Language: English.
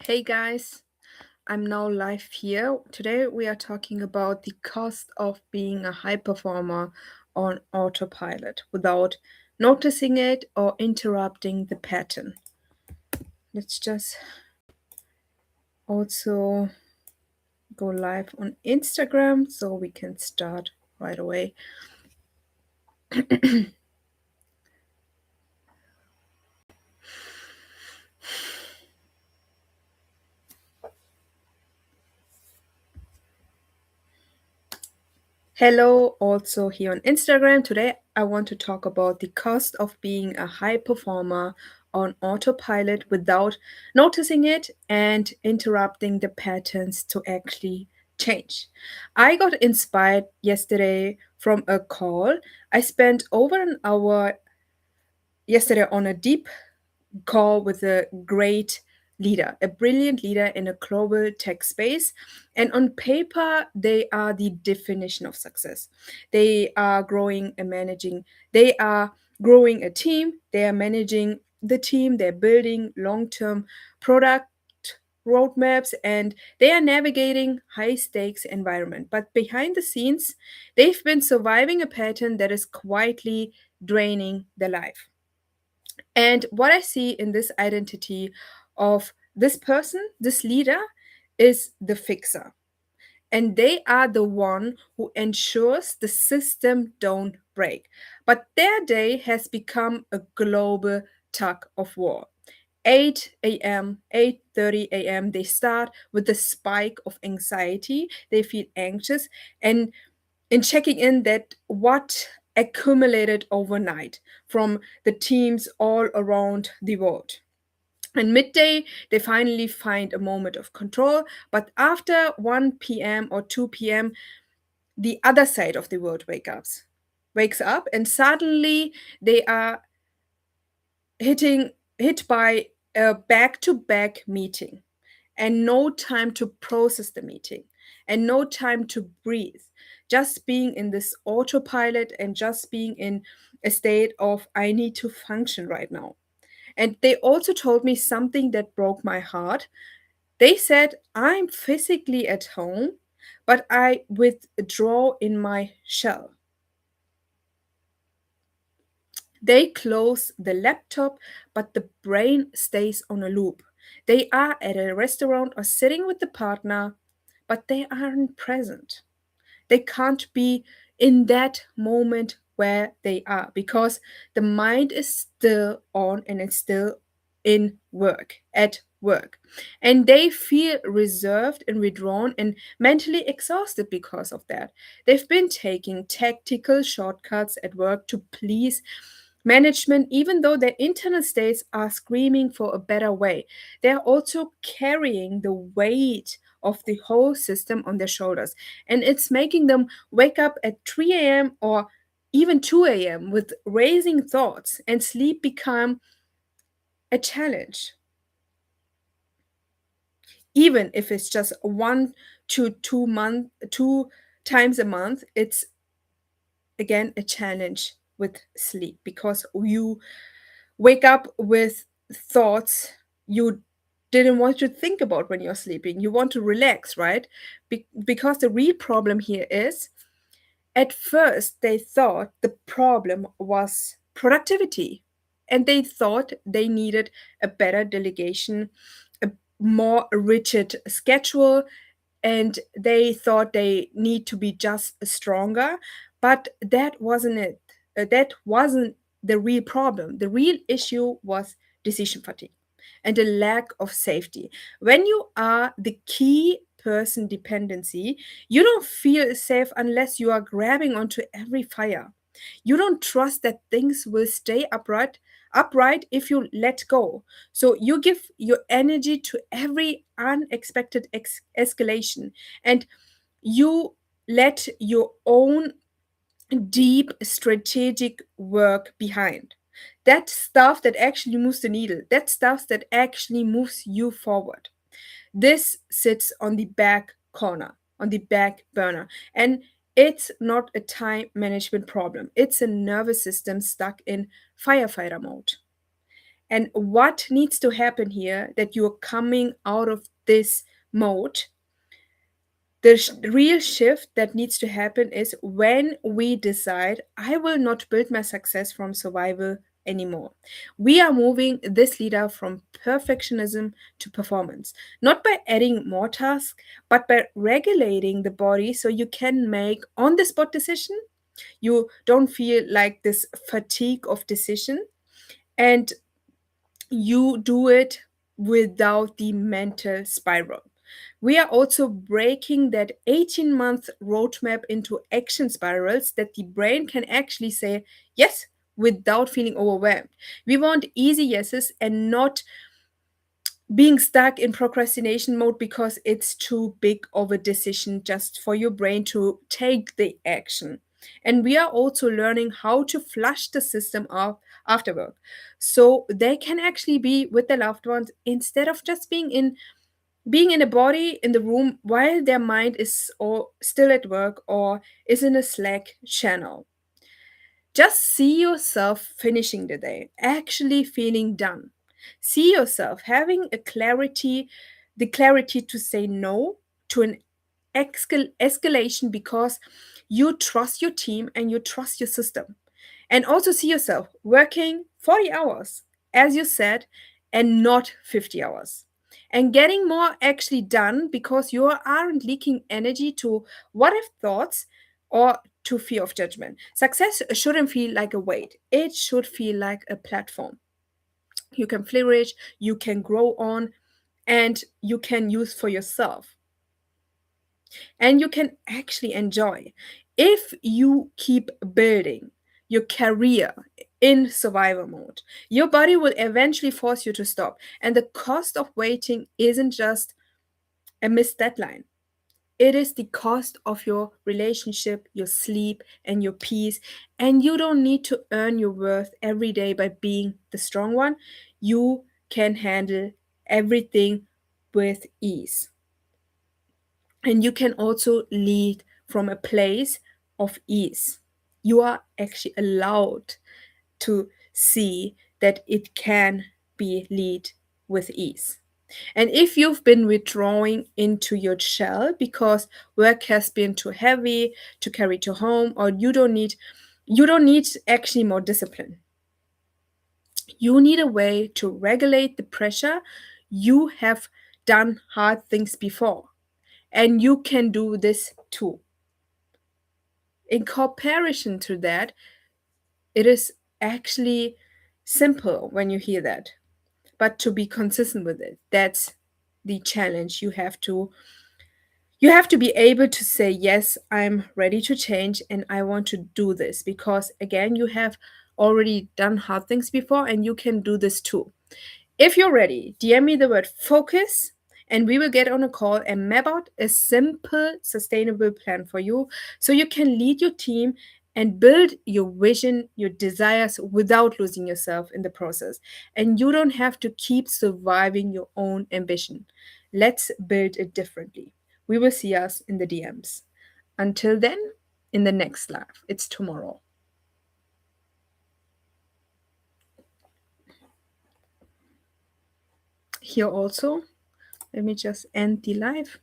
Hey guys, I'm now live here. Today we are talking about the cost of being a high performer on autopilot without noticing it or interrupting the pattern. Let's just also go live on Instagram so we can start right away. Hello, also here on Instagram. Today, I want to talk about the cost of being a high performer on autopilot without noticing it and interrupting the patterns to actually change. I got inspired yesterday from a call. I spent over an hour yesterday on a deep call with a great leader, a brilliant leader in a global tech space. And on paper, they are the definition of success. They are growing and managing, they are growing a team, they are managing the team, they're building long term product roadmaps, and they are navigating high stakes environment. But behind the scenes, they've been surviving a pattern that is quietly draining their life. And what I see in this identity of this person, this leader, is the fixer. And they are the one who ensures the system don't break. But their day has become a global tug of war. 8 a.m., 8:30 a.m., they start with the spike of anxiety. They feel anxious and in checking in that what accumulated overnight from the teams all around the world. And midday, they finally find a moment of control. But after 1 p.m. or 2 p.m., the other side of the world wakes up, and suddenly they are hit by a back-to-back meeting and no time to process the meeting and no time to breathe. Just being in this autopilot and just being in a state of, I need to function right now. And they also told me something that broke my heart. They said, I'm physically at home, but I withdraw in my shell. They close the laptop, but the brain stays on a loop. They are at a restaurant or sitting with the partner, but they aren't present. They can't be in that moment where they are because the mind is still on and it's still in work, at work. And they feel reserved and withdrawn and mentally exhausted because of that. They've been taking tactical shortcuts at work to please management, even though their internal states are screaming for a better way. They're also carrying the weight of the whole system on their shoulders. And it's making them wake up at 3 a.m. or even 2 a.m. with racing thoughts, and sleep become a challenge. Even if it's just 2 times a month, it's again a challenge with sleep because you wake up with thoughts you didn't want to think about when you're sleeping. You want to relax, right? Because the real problem here is at first they thought the problem was productivity and they thought they needed a better delegation, a more rigid schedule, and they thought they need to be just stronger, but that wasn't it. That wasn't the real problem. The real issue was decision fatigue and a lack of safety. When you are the key person dependency, you don't feel safe unless you are grabbing onto every fire. You don't trust that things will stay upright if you let go. So you give your energy to every unexpected escalation, and you let your own deep strategic work behind. That stuff that actually moves the needle, that stuff that actually moves you forward. This sits on the back corner, on the back burner. And it's not a time management problem, it's a nervous system stuck in firefighter mode. And what needs to happen here that you're coming out of this mode, the real shift that needs to happen is when we decide, I will not build my success from survival anymore. We are moving this leader from perfectionism to performance, not by adding more tasks, but by regulating the body so you can make on the spot decision. You don't feel like this fatigue of decision, and you do it without the mental spiral. We are also breaking that 18-month roadmap into action spirals that the brain can actually say yes without feeling overwhelmed. We want easy yeses and not being stuck in procrastination mode because it's too big of a decision just for your brain to take the action. And we are also learning how to flush the system off after work so they can actually be with their loved ones instead of just being in a body in the room while their mind is or still at work or is in a Slack channel. Just see yourself finishing the day, actually feeling done. See yourself having the clarity to say no to an escalation because you trust your team and you trust your system. And also see yourself working 40 hours, as you said, and not 50 hours. And getting more actually done because you aren't leaking energy to what if thoughts or to fear of judgment. Success shouldn't feel like a weight, it should feel like a platform. You can flourish, you can grow on, and you can use for yourself. And you can actually enjoy. If you keep building your career in survival mode, your body will eventually force you to stop. And the cost of waiting isn't just a missed deadline. It is the cost of your relationship, your sleep, and your peace. And you don't need to earn your worth every day by being the strong one. You can handle everything with ease. And you can also lead from a place of ease. You are actually allowed to see that it can be lead with ease. And if you've been withdrawing into your shell because work has been too heavy to carry to home, or you don't need actually more discipline. You need a way to regulate the pressure. You have done hard things before, and you can do this too. In comparison to that, it is actually simple when you hear that. But to be consistent with it, that's the challenge. You have to be able to say, yes, I'm ready to change and I want to do this because, again, you have already done hard things before and you can do this too. If you're ready, DM me the word focus and we will get on a call and map out a simple, sustainable plan for you so you can lead your team and build your vision, your desires without losing yourself in the process. And you don't have to keep surviving your own ambition. Let's build it differently. We will see us in the DMs. Until then, in the next live. It's tomorrow. Here also, let me just end the live.